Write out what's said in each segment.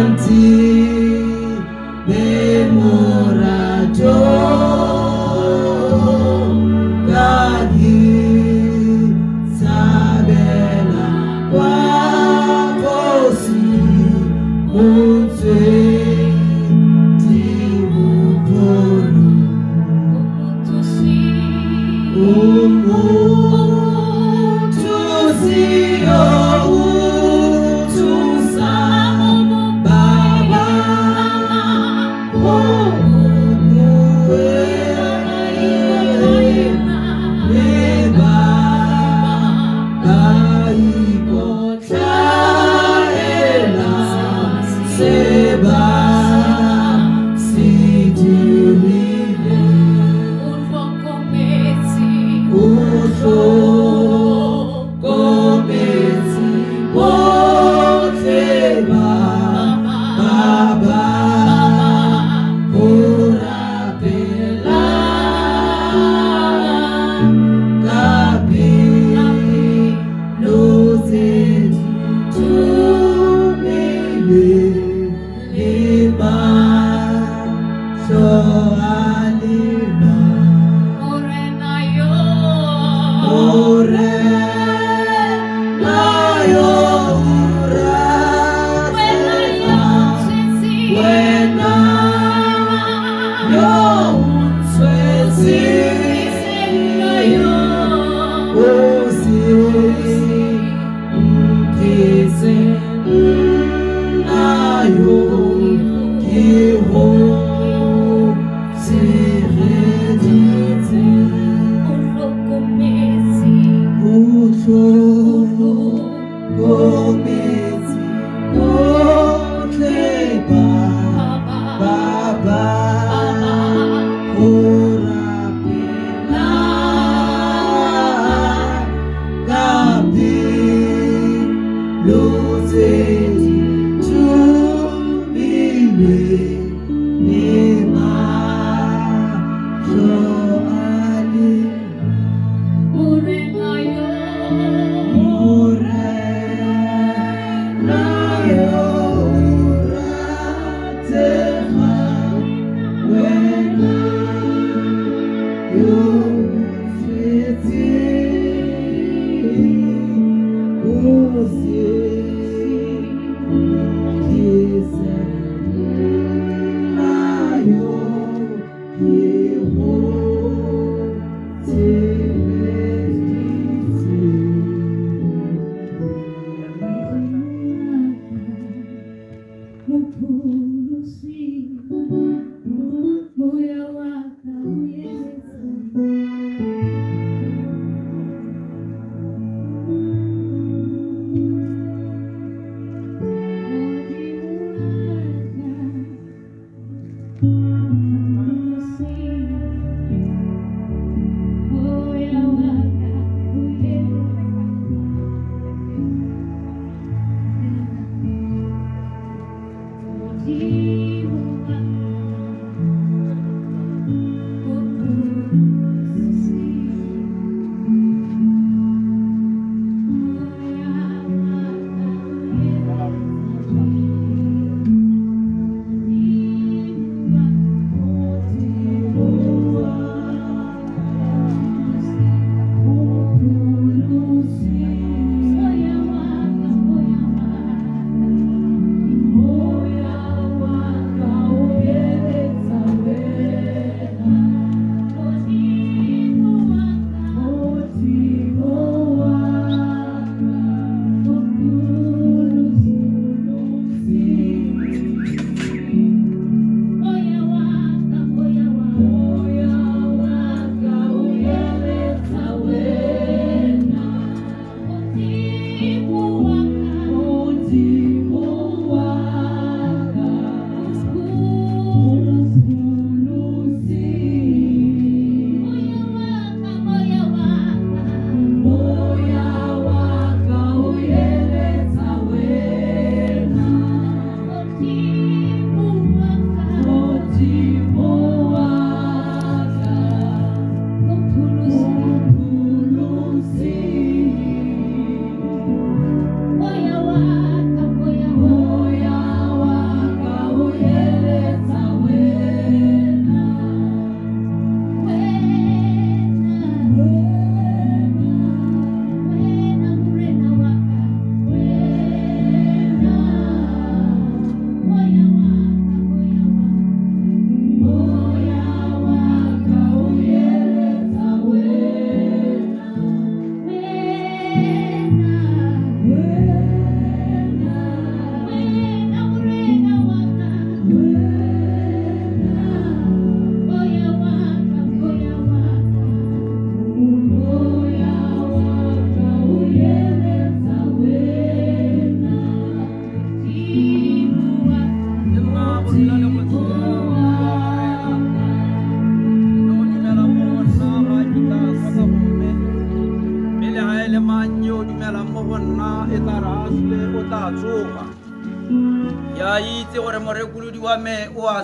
Anti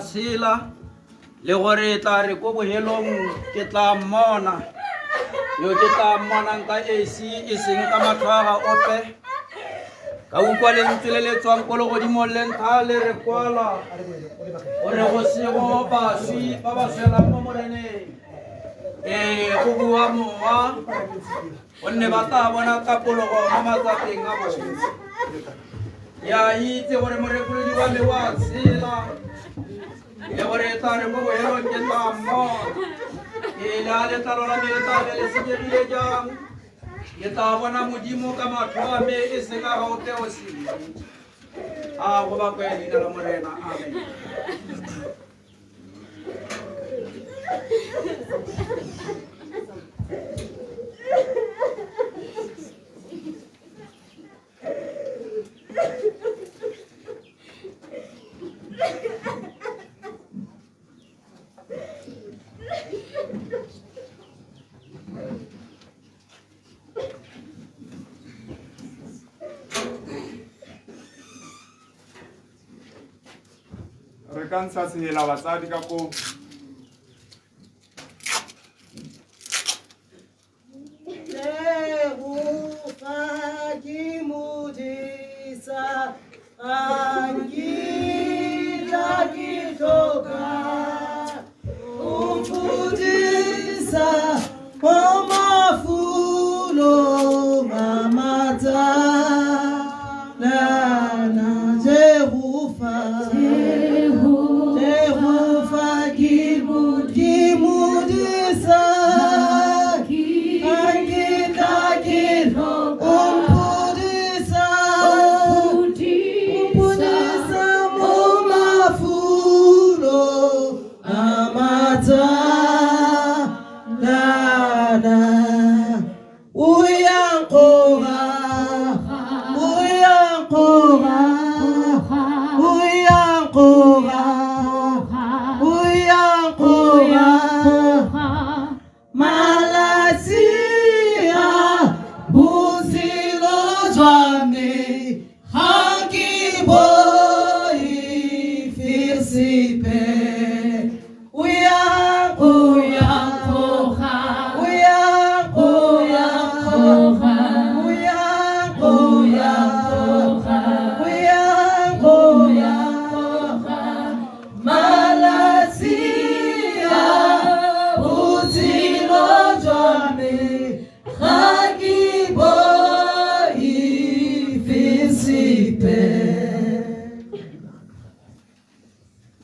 Sila le gore tla re ko bohelong ke tla mmona yo ke tla mmona ka AC e seng ka matlhwaga ope ka utlwa lentswe le le tswang ko legodimo le nthale re kwala gore go sego baswi ba ba swelang mo moreneng go bua mowa gonne ba tla bona kapologo mo matsapeng a bone ya itse gore morekolodi wa me wa tshela le gore tla re mo bohelong ke tla mmona ke la letlalo la me le tla be le senyegile jang ke tla bona modimo ka matlho a me e seng a gaote o sele a go ba kwa leina la morena amen re ka ntsha sehela batsadi ka go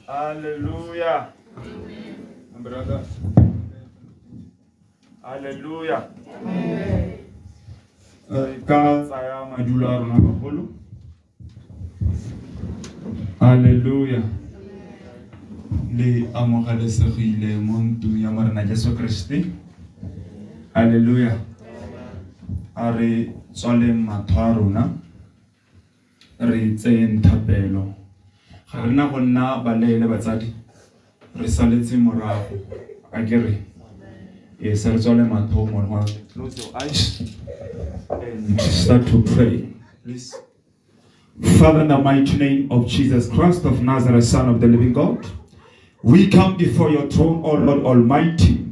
Hallelujah. Brother. Hallelujah. Ka tsaya madula a rona bagolo. Hallelujah. Le amogelesegile mo ntweng ya morena Jesu Kriste. Hallelujah. A re tswale matho a rona re tseye thapelo. Ga rena go nna balele batsadi re saletse morago a kere e sa re tswale matho mo rona. Close your eyes and start to pray, please. Father, in the mighty name of Jesus Christ of Nazareth, Son of the living God, we come before your throne, O Lord Almighty,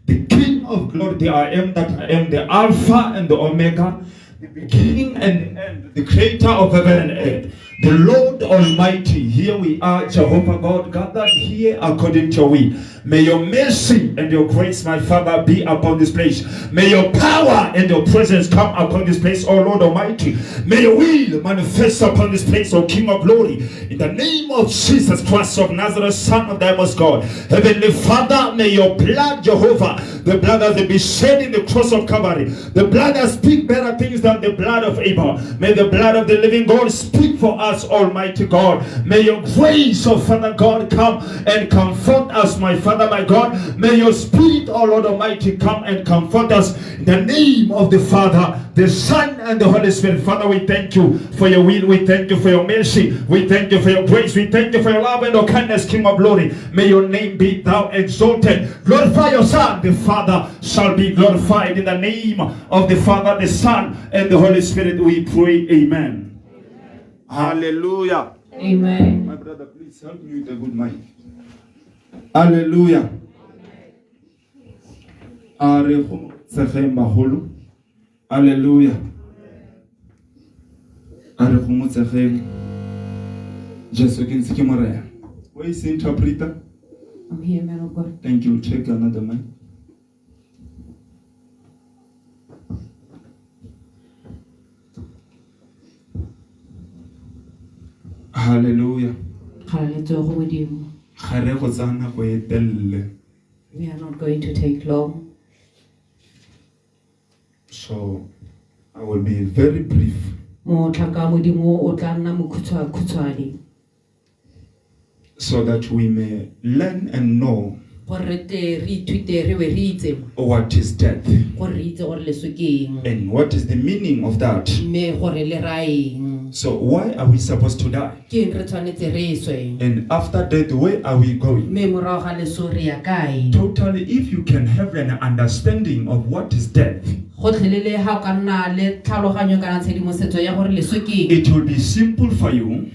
the King of glory, the I am that I am, the Alpha and the Omega, the beginning and the end, the creator of heaven and earth, the Lord Almighty. Here we are, Jehovah God, gathered here according to your will. May your mercy and your grace, my Father, be upon this place. May your power and your presence come upon this place, O Lord Almighty. May your will manifest upon this place, O King of glory. In the name of Jesus Christ of Nazareth, Son of the most God. Heavenly Father, may your blood, Jehovah, the blood that be shed in the cross of Calvary, the blood that speaks better things than the blood of Abel. May the blood of the living God speak for us, Almighty God. May your grace, oh Father God, come and comfort us, my Father, my God. May your Spirit, oh Lord Almighty, come and comfort us. In the name of the Father, the Son, and the Holy Spirit. Father, we thank you for your will. We thank you for your mercy. We thank you for your grace. We thank you for your love and your kindness, King of glory. May your name be thou exalted. Glorify your Son. The Father shall be glorified. In the name of the Father, the Son, and the Holy Spirit, we pray. Amen. Hallelujah. Amen. My brother, please help me with a good mic. Hallelujah. Hallelujah. Where is the interpreter? I'm here, man of God. Thank you. Take another mic. Hallelujah. Hallelujah. We are not going to take long. So I will be very brief. So that we may learn and know what is death and what is the meaning of that. So why are we supposed to die? And after death, where are we going? Totally, if you can have an understanding of what is death, it will be simple for you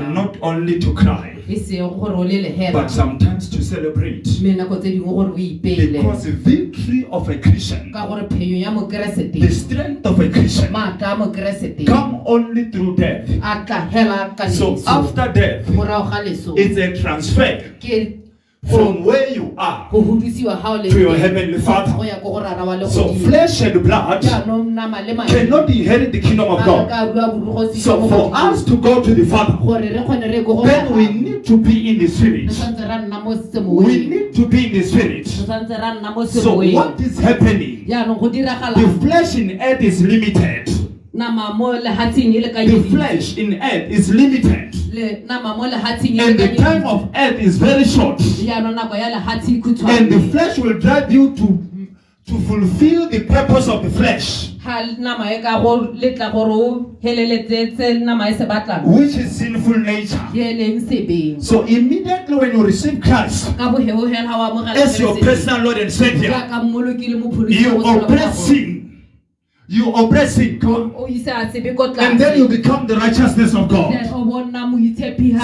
not only to cry, but sometimes to celebrate. Because the victory of a Christian, the strength of a Christian, come only through death. So after death, it's a transfer from where you are to your heavenly Father. So flesh and blood cannot inherit the kingdom of God. So for us to go to the Father, then we need to be in the Spirit. We need to be in the Spirit. So what is happening? The flesh in earth is limited. The flesh in earth is limited. And the time of earth is very short. And the flesh will drive you to fulfill the purpose of the flesh, which is sinful nature. So immediately when you receive Christ as your personal Lord and Savior, you oppress sin. You oppress sin, and then you become the righteousness of God.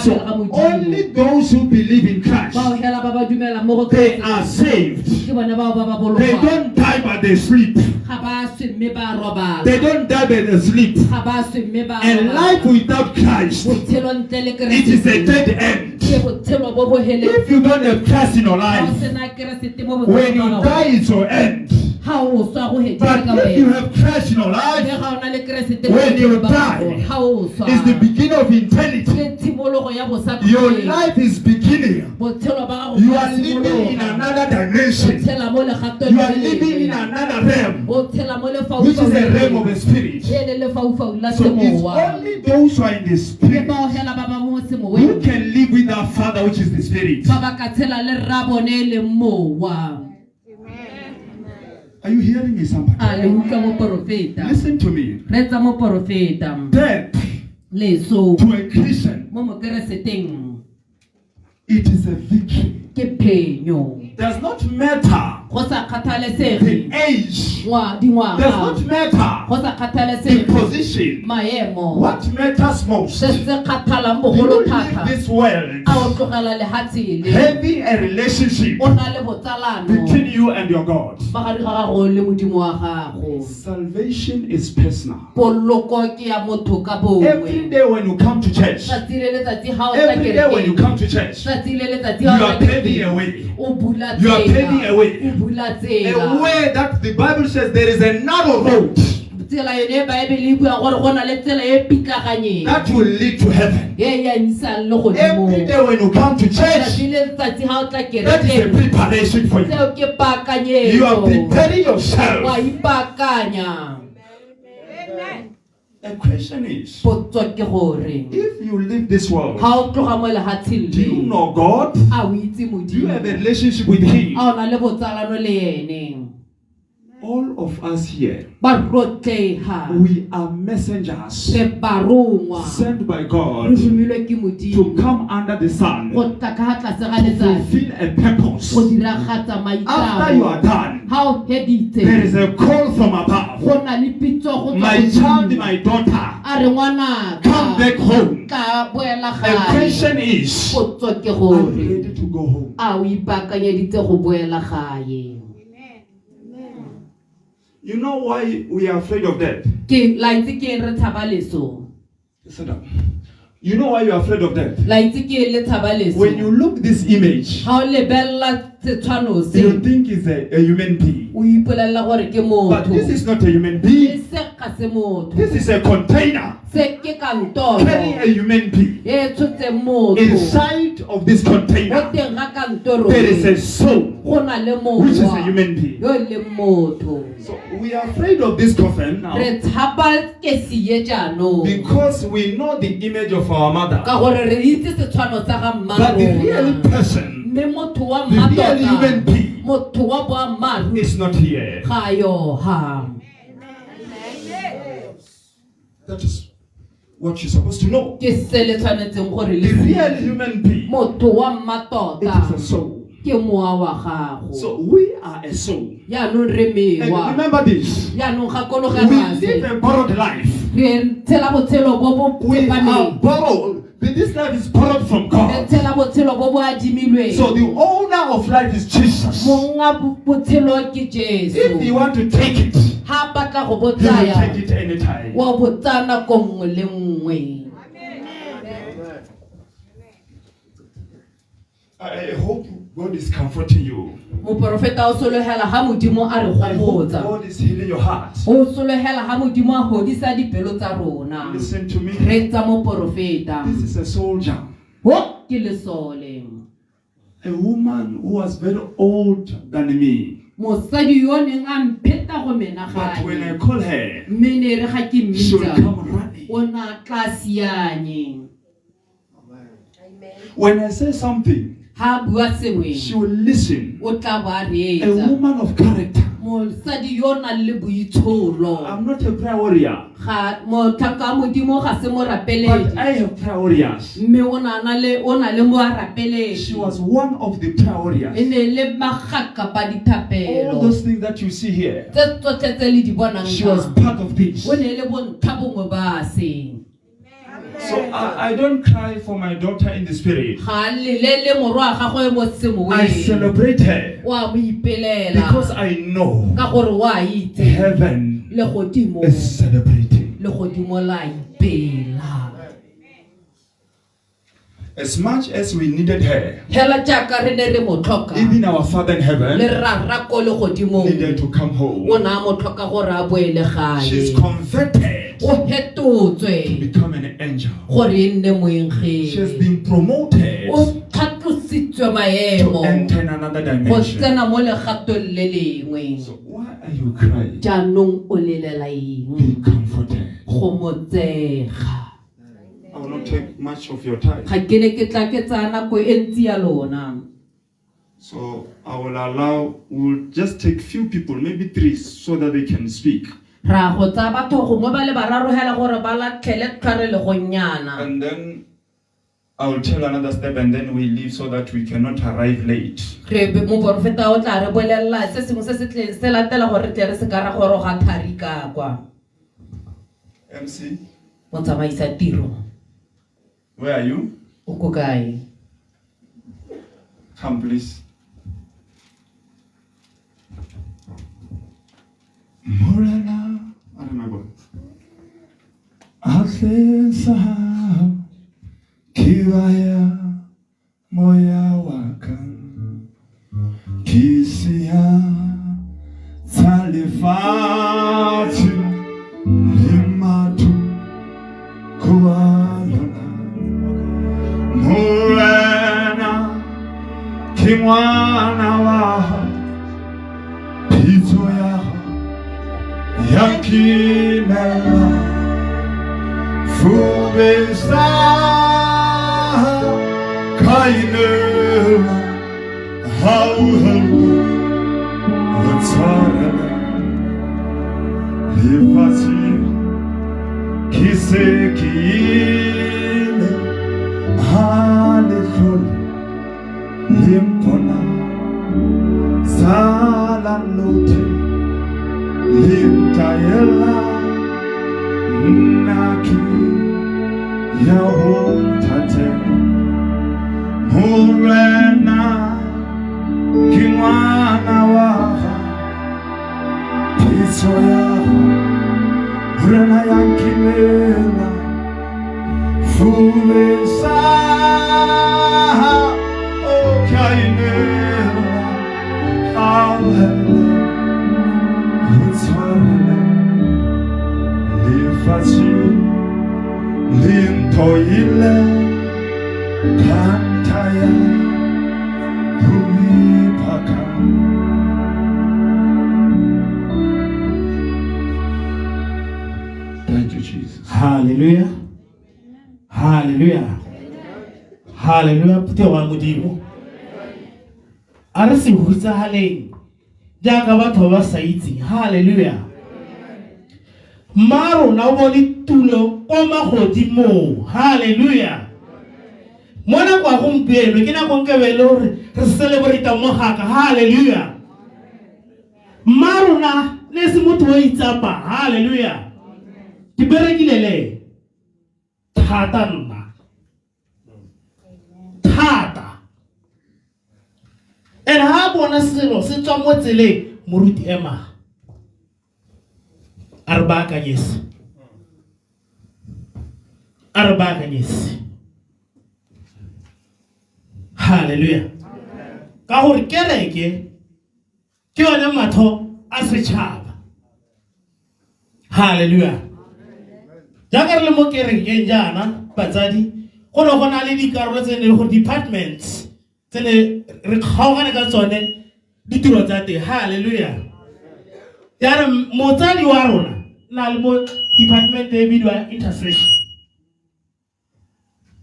So only those who believe in Christ, they are saved. They don't die but they sleep. They don't die but they sleep. And life without Christ, it is a dead end. If you don't have Christ in your life, when you die it's your end. But if you have Christ in your life, when you die, it's the beginning of eternity. Your life is beginning. You are living in another dimension. You are living in another realm, which is a realm of the Spirit. So it's only those who are in the Spirit who can live with our Father, which is the Spirit. Are you hearing me, somebody? Listen to me. Death to a Christian, it is a victory. Does not matter the age. Does not matter the position. What matters most? You leave this world having a relationship between you and your God. Salvation is personal. Every day when you come to church, every day when you come to church, you are paving a way. You are paving a way. A way that the Bible says there is a narrow road that will lead to heaven. Every day when you come to church, that is a preparation for you. You are preparing yourself. The question is, if you leave this world, do you know God? Do you have a relationship with Him? All of us here, we are messengers sent by God to come under the sun to fulfill a purpose. After you are done, there is a call from above. My child, my daughter, come back home. The question is, are you ready to go home? You know why we are afraid of death? Sit down. You know why you are afraid of death? When you look this image, you think it's a human being. But this is not a human being. This is a container carrying a human being. Inside of this container, there is a soul, which is a human being. So we are afraid of this coffin now because we know the image of our mother. But the real person, the real human being, is not here. That is what you're supposed to know. The real human being, it is a soul. So we are a soul. And remember this, we live a borrowed life. We are borrowed. This life is borrowed from God. Tshela botshelo bo bo adimilweng. So the owner of life is Jesus. Monga botshelo ke Jesu. If you want to take it, Ha batla go you will botsaya. take it anytime. Wa botsana ko nngwe le nngwe. I hope God is comforting you. Moprofeta o solohela ha modimo a re I hope gopotsa. God is healing your heart. O solohela ha modimo a hodisa dipelo tsa rona. Listen to me. Re tsa moprofeta. This is a soldier. Ho ke lesole. A woman who was very old than me. Mosadi yo neng a mpheta go But when I menagane. call her, Mene re ga ke she will mmitsa. come running. O na tlasianye. When I say something, Ha bua sengwe. she will listen. O tla ba A reetsa. woman of character. Mosadi yo na le boitsholo. I'm not a prayer warrior, Ga mo tlhaka modimo ga se mo but rapeledi. I have prayer warriors. Mme o na le mo rapeledi. She was one of the prayer warriors. Ene le magaka ba All dithapelo. those things that you see here, Tse tsotlhe tse le di bonang she was ka. part of this. O ne le bontlha bongwe ba se. So I don't cry for my daughter in the spirit. Ga le morwa ga go mo semowe. I celebrate her Wa mo ipelela. because I know Ka gore wa itse heaven le godimo is celebrating. le godimo la ipela. As much as we needed her, Hela jaaka re ne re mo tlhoka. even our Father in Le heaven rara ko le godimo. needed to come home. O na mo tlhoka gore a boele She's gae. converted O to hetotswe become an angel. gore e nne She has moengegi. been promoted O tlhatlositswe to maemo enter in another go dimension. tsena mo legatong le lengwe. So why are you crying? Jaanong o lelela Be eng? comforted. Go motsega. I will not take much of your time. Ga ke ne ke tla ke tsaya nako e ntsi ya lona. So I will allow, we'll just take few people, maybe 3, so that they can speak. Ra go tsa batho gongwe ba le bararo hela gore ba latlhele tlhare le go nyana. And then I will tell another step and then we leave so that we cannot arrive late. Re be moprofeta o tla re bolelela se sengwe se se tleng se latela gore re tle re se ka ra goroga thari ka kwa. MC, Mo tsamaisa tiro. where are you? O ko kae? Come please. Morana, I don't know. Atlesa kivaya moya waka kisia salifati limatu kualona Morana kimwana wa pito ya yakimela Fubesa kainela hauhelu utsarela lipati kisekile halefuli limpona zala lote limtayela naki Yahweh Murena Kimwana Waha Pisoya Murena Yankimela Fulesa Okainela Alhele Utswarele Lifasi Lintoile Kantaya Pumipaka. Thank you, Jesus. Hallelujah. Hallelujah. Hallelujah. Phuthego wa modimo. A re se hutsagaleng jaaka batho ba sa itse. Hallelujah. Maro na o bone tulo kwa magodimo. Hallelujah. Mona kwa gompieno ke nako nkebele gore re celebrate mogaka. Hallelujah. Maro na ne se motho wa itsapa. Hallelujah. Ke berekile le thata nna and ha bona selo se tswa mo tseleng moruti ema arbakanyes hallelujah ka gore kereke ke yone matho a setšhaba hallelujah jaaka re le mo kerekeng jaana batsadi go ne go na le dikarolo tse ne le gore departments tse ne re kgaogane ka tsone ditiro tsa teng hallelujah ya re motsadi wa rona na le mo department e bidiwa intercession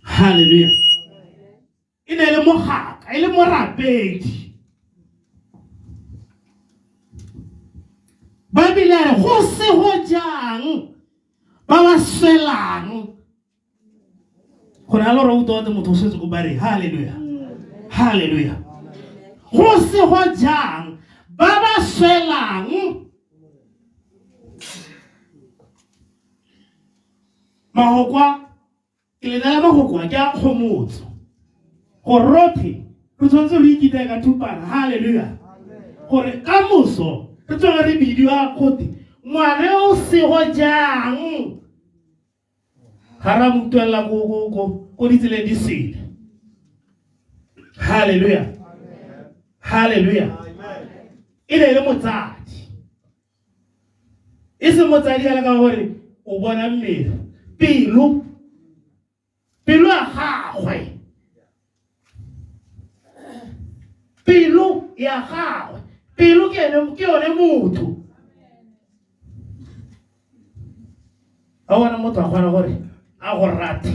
hallelujah e ne le mogaka e le morapedi ba bile go se go jang ba ba swelang go na le re uto motho se go bare hallelujah hallelujah go se go jang ba ba swelang mahokwa ile na mahokwa ke a khomotso go rothe re tshwanetse re ikite ka thupana hallelujah gore ka moso re tswa re bidiwa khote ngwane o se go jang hara mutwela go ditsele di sele hallelujah hallelujah ile le motsadi ise motsadi ala ka gore o bona mmele pelo a gagwe pelo ya gagwe pelo ke yone motho a bona motho a kgona gore a go rate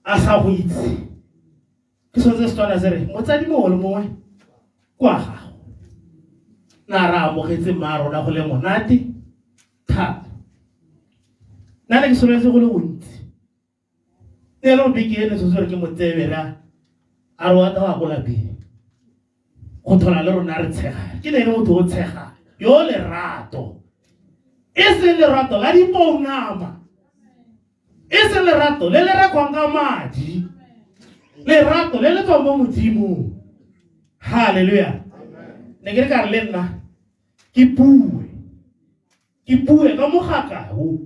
a sa go itse ke sone se tswana se re motsadi mo le mongwe kwa gago na ra amogetse maarona go le monate thata na le sone se go le bontsi ne lo bigene so ke motsebera a re wa ta go la pele go thola le rona re tshega ke ne le motho o tshega yo le rato ese le rato la diponama ese le rato le le rekwang ka madi le rato le le tswa mo modimo hallelujah ne ke ka le nna ke bue ka mogaka o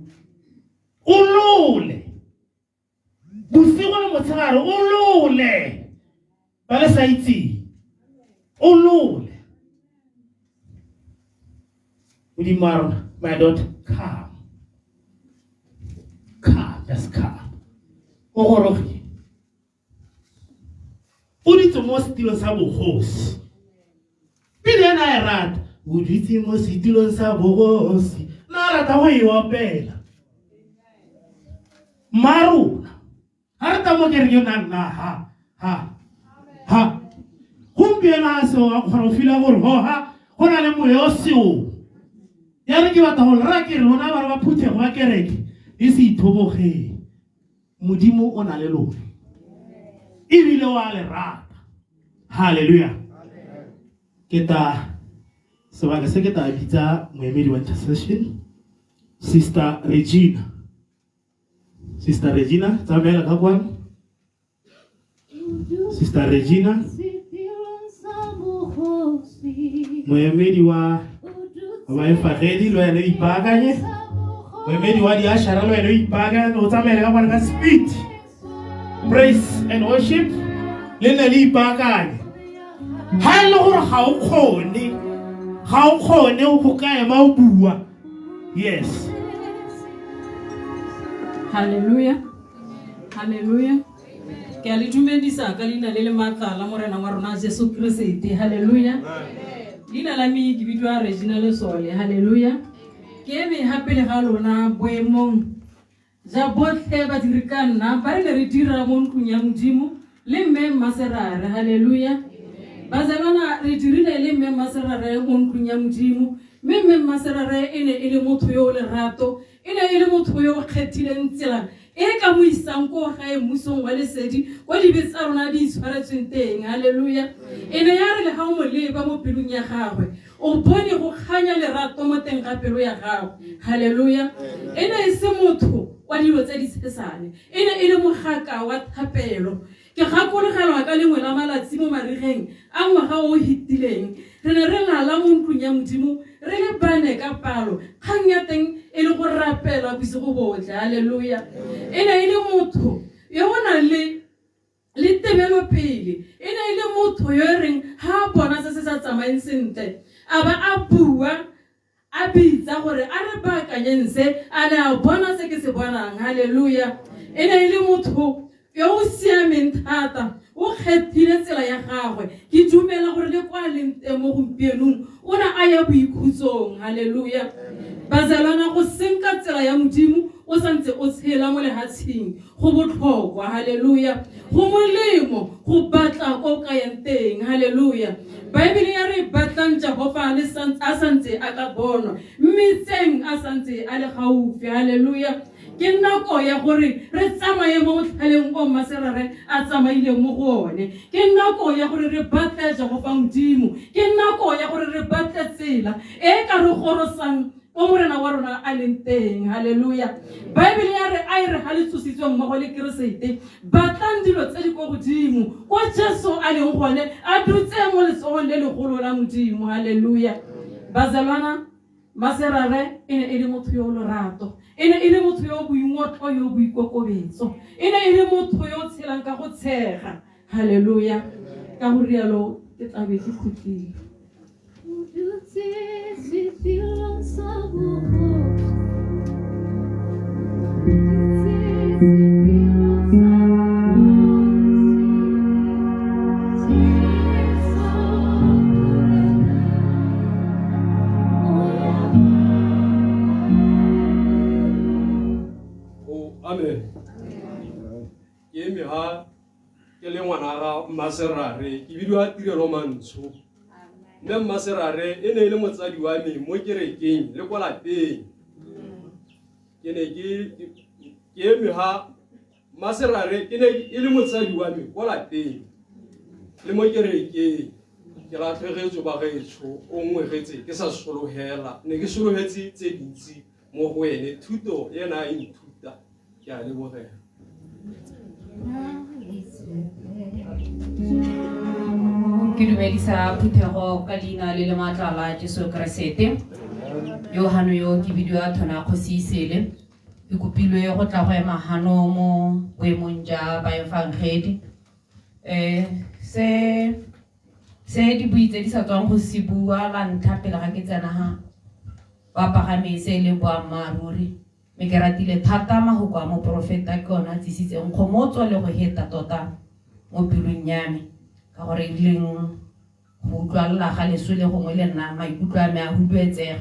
lole bosigo le motshegare o lole ba le sa itse o lole Udimarona, my daughter, calm, just calm. Ogorogi. Uditse mo setilo sa bogosi. Pele na e rata, uditse mo setilo sa bogosi. Na rata go e opela. Maruna. Harata mo kereke na ha. Gompieno a se wa kgona fila gore ha gona le moyo seo. Ya re ke batla go ra ke rona ba Phuthego ba kereke e se ithoboge modimo o na le lona e bile wa le rata hallelujah kita sebaka se ke ta bitsa moemedi wa intercession sister Regina tsamela ka kwana sister Regina moemedi wa Fagedi lo ene ipaganye moemedi wa diashara lo ene ipaganye o tsamela ka bona ka speed praise and worship le ne le ipaganye ha ile gore ga o kgone o bokae ma o bua yes hallelujah ke a le dumedisa ka leina le matla la morena wa rona Jesu Kriste hallelujah Dina la mi ke bitwa Regina le sole hallelujah ke eme hape le ga lona boemong ja botlhe ba dirikana ba re re dira mo ntlong ya modimo le Mme Serare hallelujah ba zabana re dirile le Mme Serare mo ntlong ya modimo Mme Serare ene ile motho yo le rato ene ile motho yo kgethileng tsela e ka mo isang ko gae musong wa lesedi wa dibetsa rona di tshwaretsweng teng hallelujah ene ya re le ha mo leba mo pelong ya gagwe o bone go khanya lerato mo teng ga pelo ya gagwe hallelujah ene se motho wa dilo tsa disesane ene ile mogaka wa thapelo ke gakologelwa ka lengwe la malatsi mo marigeng a ngwaga o hitileng re ne re lala mo ntlong ya modimo re le bane ka palo kgang ya teng e le go rapela bosigo botle halleluja e ne e le motho yo o nang le tebelo pele e ne e le motho yo e reng ha a bona se se sa tsamaeng sentle a ba a bua a bitsa gore a re baakanyeng se a le a bona se ke se bonang halleluja e ne e le motho yo o siameng thata o kgethile tsela ya gagwe ke dumela gore le kwa leng teng mo gompienong o ne a ya boikhutsong halleluja bazalwana go senka tsela ya modimo o santse o tshela mo lehatsheng go botlhokwa halleluja go molemo go batla ko ka yang teng halleluja baebele ya re batlang Jehova le a santse a ka bonwa mme tseng a santse a le gaufi halleluja ke nako ya gore re tsamaye mo motlhaleng o Mme Serare a tsamaile mo go one ke nako ya gore re batle Jehova modimo ke nako ya gore re batle tsela e ka re gorosang o morena wa rona a leng teng halleluja baebele ya re a e re ga le tshositswe mmogo le keresete batlang dilo tse di ko godimo ko Jesu a leng gone a dutse mo letsogong le legolo la modimo halleluja bazalwana Mme Serare e ne e le motho yo lorato e ne e le motho yo boingotlo yo boikokobetso e ne e le motho yo tshelang ka go tshega halleluja ka go rialo ke tlabe ke khutile Amen. Ke me ha ke le ngwana ga Mme Serare ke bidwa Tirelo Mantsho. Mme Serare e ne e le motsadi wa me mo kerekeng le kwa lapeng. Ke ne ke me ha Mme Serare ke ne e le motsadi wa me kwa lapeng le mo kerekeng. Ke latlhegetswe ba gaetsho o ngwegetse ke sa sologela ne ke sologetse tse dintsi mo go ene thuto e na e nthuta ke a lebogela ke dumedisa Phuthego ka leina le maatla la Jesu Keresete yo hano yo ke bidiwa thona kgosi isele ke kopilwe go tla go ema hano mo boemong ja baefangedi se di buitse di sa tswang go se bua la ntlha pele ga ke tsena ha ba pagame le boammaaruri me ke ratile thata mahoko a moprofeta ke ona tsisitseng kgomotso le go heta tota mo pelong ya me ka gore leng go utlwalla ga leso le gongwe le nna maikutlo a me a huduetsega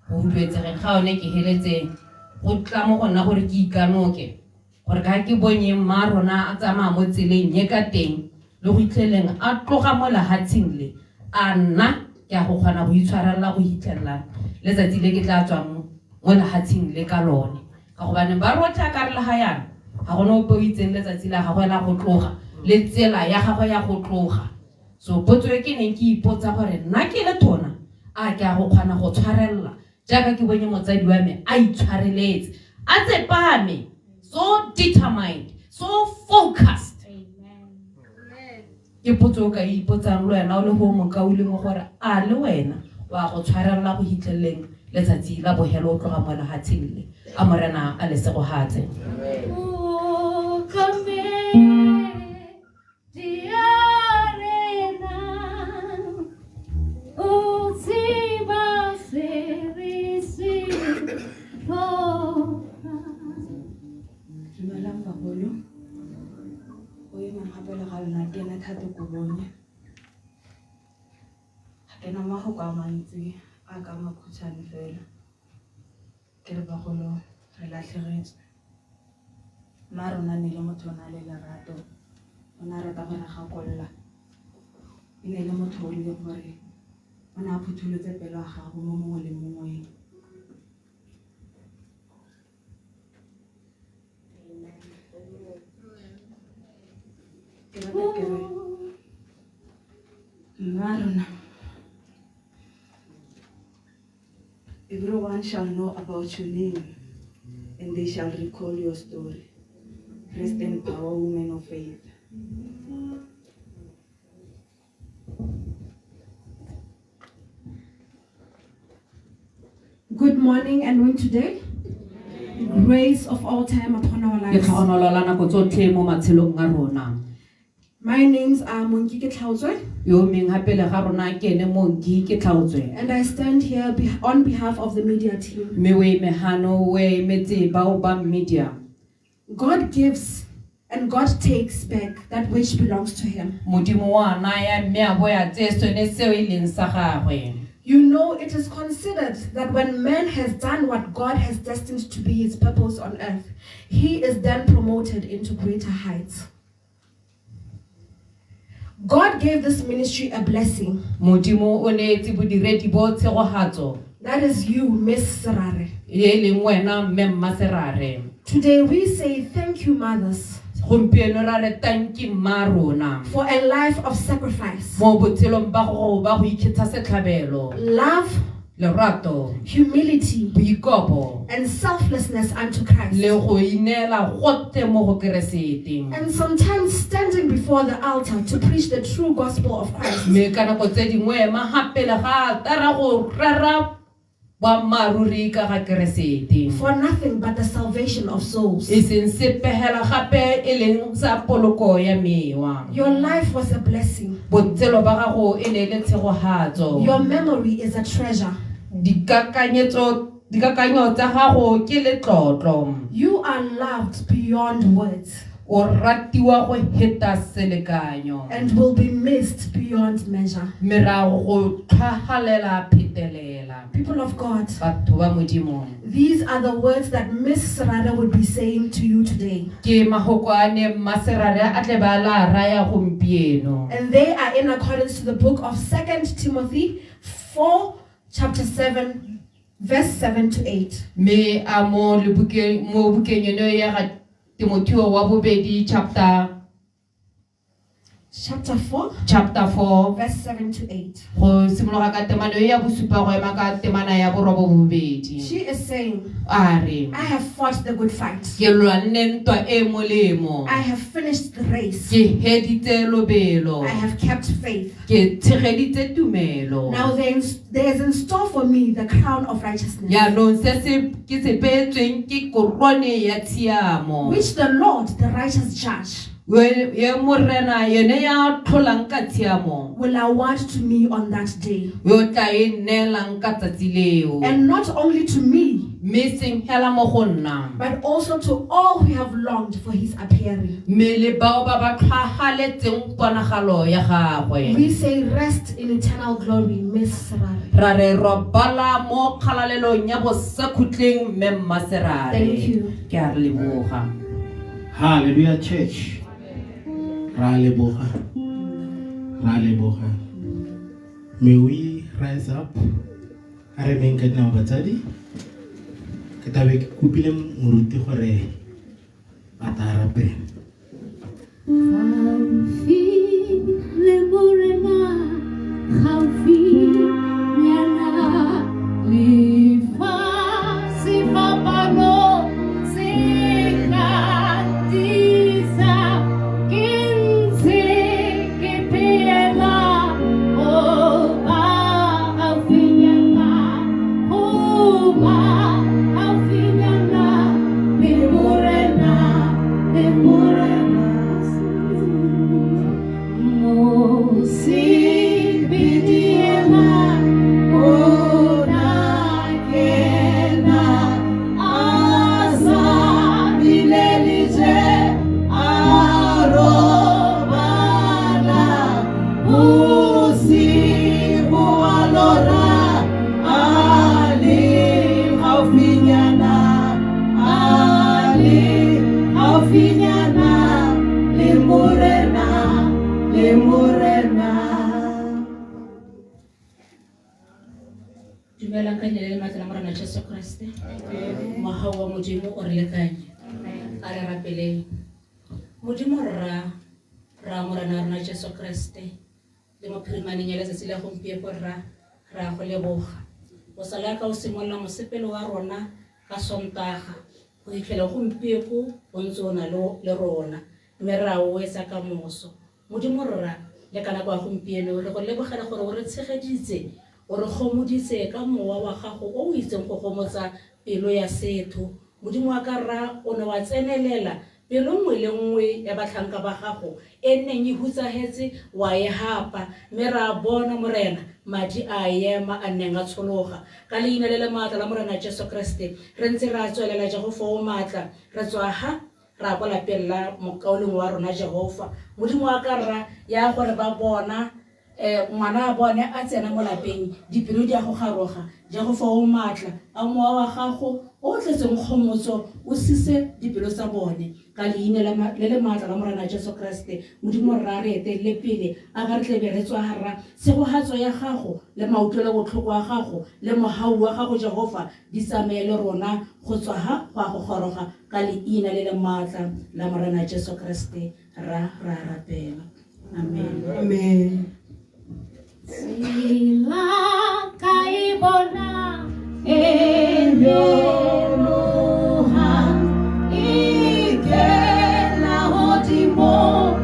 go huduetsegeng ga one ke heletseng go tla mo go nna gore ke ikanoke gore ka ke bonye mma rona a tsamaya mo tseleng ye ka teng le go itlheleng a tloga mo lehatsheng le a nna ke a go kgona go itshwarela go hitlhelela letsatsi le ke tla tswang mo lehatsheng le ka lone ka gobane ba rotha ka re le ga yana ga gona ope o itseng letsatsi la gagwe la go tloga le tsela ya gagwe ya go tloga so potso e ke neng ke ipotsa gore nna ke le tona a ke a go kgona go tshwarelela jaaka ke bonye motsadi wa me a itshwareletse a tsepame so determined so focused ke potso ka ipotsang le wena o le go mo kaule mo gore a le wena wa go tshwarelela go hitleleng letsatsi la bohelo o tloga mo lehatsheng le a morena a lesego hatse Dumelang bagolo o emang gape le ga lona ke ene thata ko bone ga ke na magoko a mantsi a ka makhutshwane fela ke re bagolo re latlhegetswe mma rona ne le motho o na le lerato o ne a rata go re gakolola e ne le motho o le gore o ne a phutholotse pelo ya gago mo mongwe le mongwe Everyone shall know about your name, and they shall recall your story. Rest in power, women of faith. Good morning and win today. Grace of all time upon our lives. My names are Monkike Tlauzwe, and I stand here on behalf of the media team. God gives and God takes back that which belongs to Him. You know, it is considered that when man has done what God has destined to be his purpose on earth, he is then promoted into greater heights. God gave this ministry a blessing. That is you, Ms. Serare. Today we say thank you, mothers, for a life of sacrifice, love, humility, and selflessness unto Christ. And sometimes standing before the altar to preach the true gospel of Christ. For nothing but the salvation of souls. Your life was a blessing. Your memory is a treasure. You are loved beyond words and will be missed beyond measure. People of God, these are the words that Ms. Serare would be saying to you today. And they are in accordance to the book of 2 Timothy 4, chapter 7, verse 7 to 8. Chapter 4, verse 7 to 8. She is saying, I have fought the good fight. I have finished the race. I have kept faith. Now there is in store for me the crown of righteousness, which the Lord, the righteous judge, will award to me on that day. And not only to me, but also to all who have longed for his appearing. We say rest in eternal glory, Ms. Serare. Thank you. Hallelujah, church. Raleboha. May we rise up. I remain good now, Batadi. Katabe kupile muruti hore. Batarape. mme ra o etsa ka moso. Modimo rra le kana kwa gompieno re go lebogela gore o re tshegeditse o re gomoditse ka mowa wa gago o itseng go gomotsa pelo ya setho. Modimo wa ka rra o ne wa tsenelela pelo nngwe le nngwe ya batlhanka ba gago e neng e hutsagetse wa e hapa mme ra bona morena madi a ema a neng a tshologa ka leina le le maatla la morena Jesu Kriste re ntse ra tswelela Jehova o maatla re tswa ha ra kwa lapeng la mokaoleng wa rona Jehova. Modimo wa ka rra ya gore ba bona ngwana a bone a tsena mo lapeng dipelo di a go garoga Jehova o maatla a mowa wa gago o tletseng kgomotso o sise dipelo tsa bone ka leina le le maatla la morena Jesu Kriste. Modimo rra re etelle pele a ka re tlebe re tswa harra tshegohatso ya gago le mautlwelo botlhoko wa gago le mohau wa gago Jehova di tsamaye le rona go tswa ha go a go goroga ka leina le le maatla la morena Jesu Kriste ra rapela. Amen. Amen. Sila kaibona enyoha ikela hodimo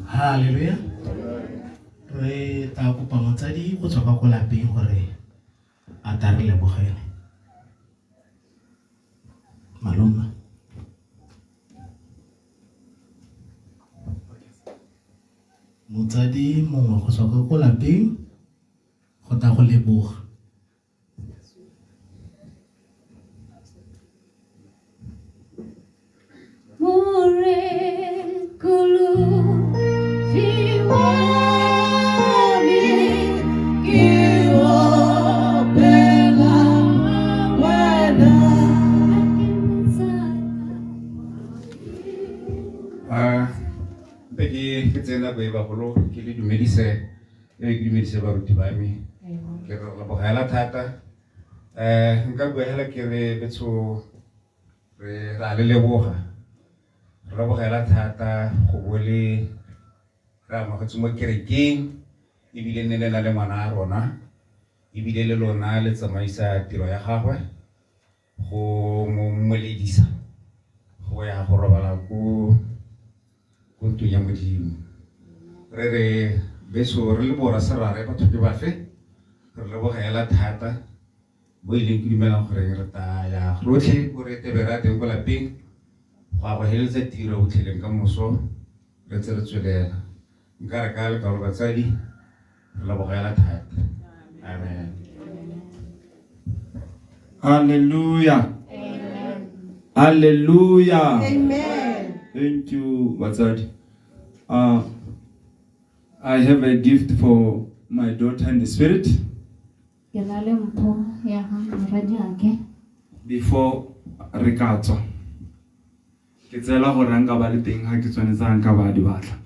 Hallelujah. Re ta kopa motsadi go tswa ka ko lapeng gore a ta re lebogele. Maloma. Motsadi mongwe go tswa ka ko lapeng go ta go leboga. Ke tsena ba ba golo ke le dumedise baruti ba me ke re lebogela thata nka bua hela ke re betso re ra le leboga re lebogela thata go bole ra magotse mo kerekeng ebile ne le na le ngwana a rona ebile le lona le tsamaisa tiro ya gagwe go mo moledisa go ya go robala ko ntong ya Modimo. Re re beso re le Nkoba Serare batho ke bafe re lebogela thata bo ileng ke dumelang gore re ta ya rotlhe go re tebe ra teng ko lapeng go a go heletsa tiro o tlheleng ka moso re tse re tswelela nka re ka le ka batsadi re lebogela thata. Amen. Hallelujah. Hallelujah. Amen. Thank you, Batsadi. I have a gift for my daughter in the spirit. Before Rikato. Ke tsela gore nka ba le teng ha ke tshwanetse nka ba di batla.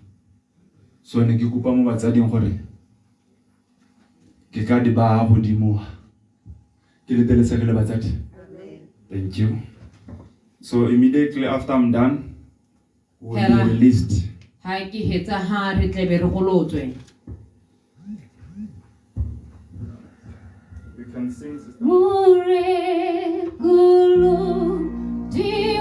So ne ke kopa mo batsading gore ke ka di ba godimo. Ke le telesegele batsadi. Thank you. So immediately after I'm done, we'll be released. Ha ke hetsa ha re tle be re golotswe. We can sing, sister. Ure gulu di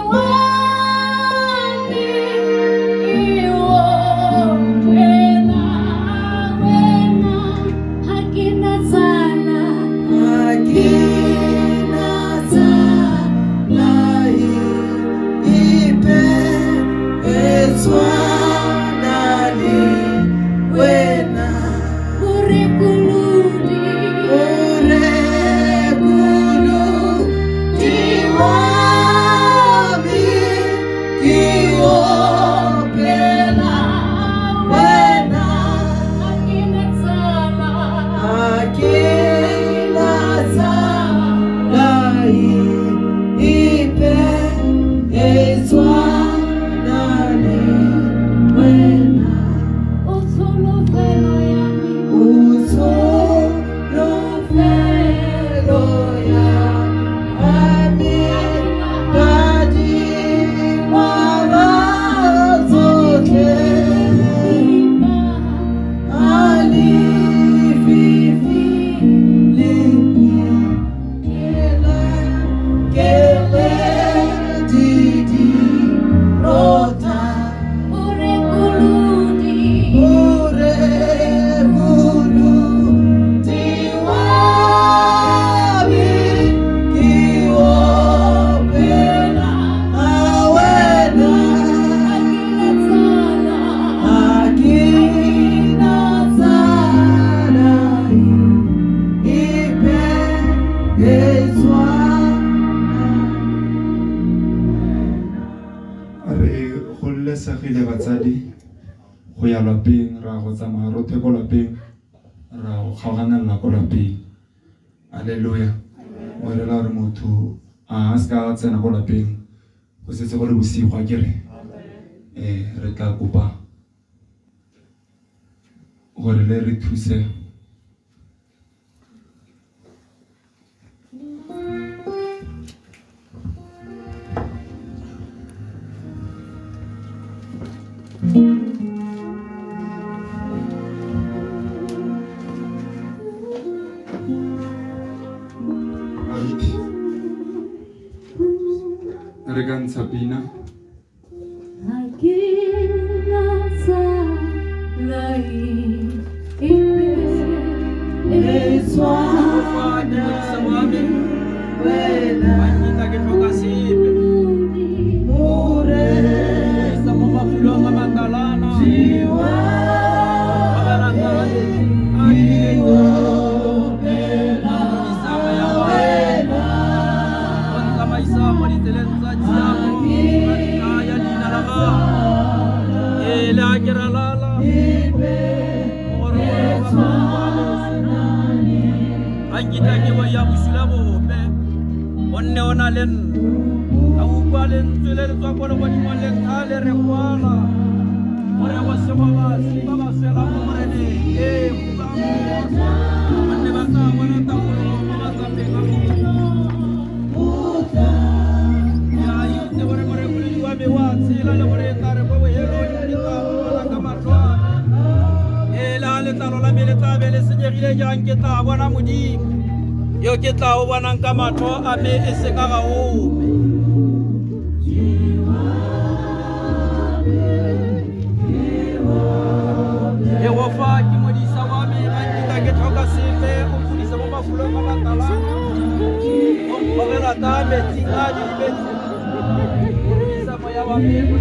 Re golesegile batsadi go ya lapeng ra go tsamaya ro theko lapeng ra go kgaoganela ko lapeng. Haleluya. Mo re la re motho a ska tsena ko lapeng go setse go le bosigo a kere re tla kopa gore le re thuse re ka ntsha pina. Yo ke tla o bonang ka matho a me e se ka ga ope. Yehova ke modisa wa me ga nkita ke tlhoka sepe o fodisa mo mafulong a matalana o mpogela ka metsing a dibetse o fodisa moya wa me o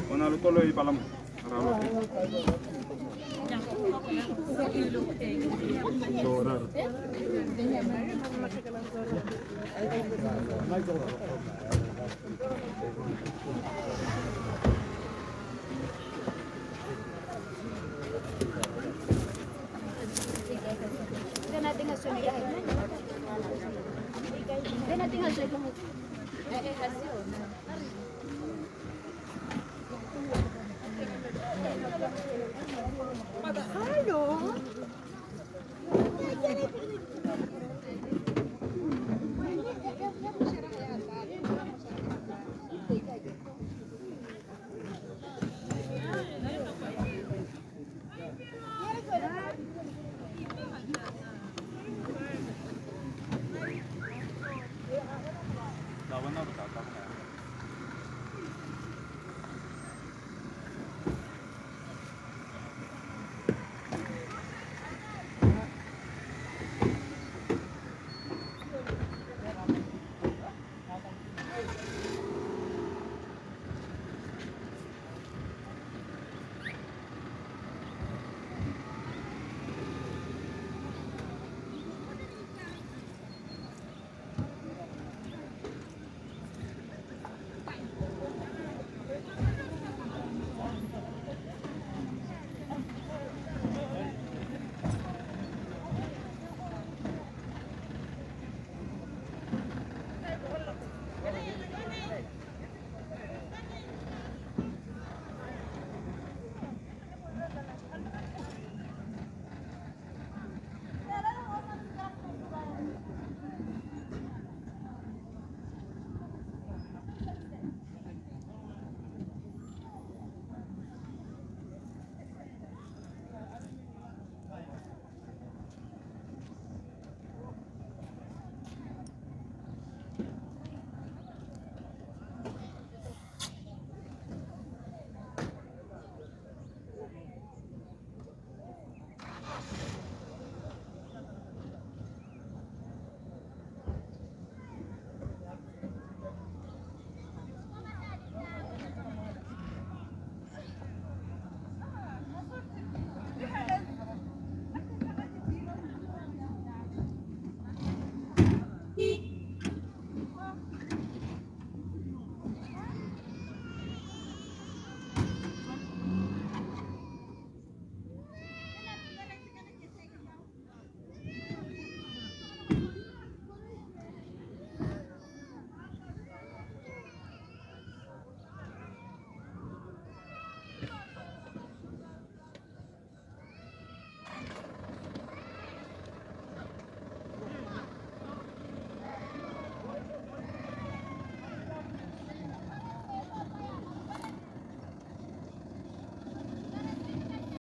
Ona lokolo e palama.